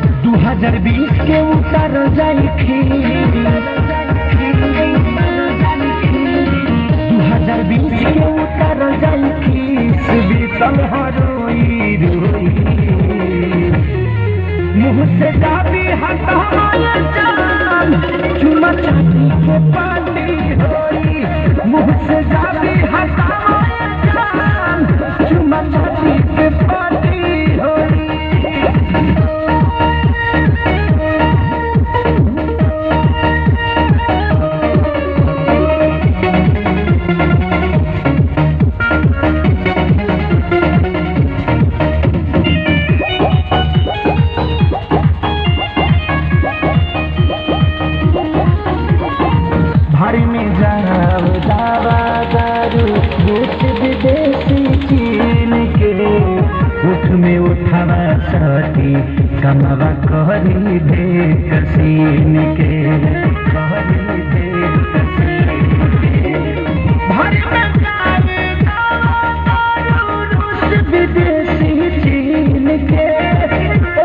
के उतर जाई खीर 2020 के उतर जाई खीस बीतल हरोई रोई मुँह से जाबी हटाए जान चुमा चाटी के पानी होई मुँह से जाबी हटाए जान चुमा चाटी के पानी होई भारी में जाओ दावा दारू देश विदेशी चीन के उठ में उठावा सती कमावा कहरी दे कसीन के कहरी दे कसीन के भारी में जाओ दारू देश विदेशी चीन के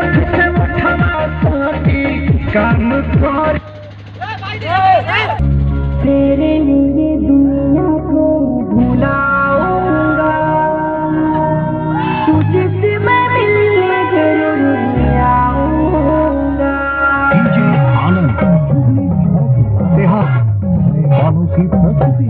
उठ से उठावा सती काम कर तेरे लिए दुनिया को भुलाऊंगा तुझसे मैं मिलने जरूर आऊंगा आनंद गानों की प्रस्तुति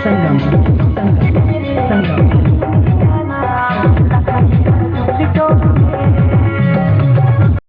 Sangam.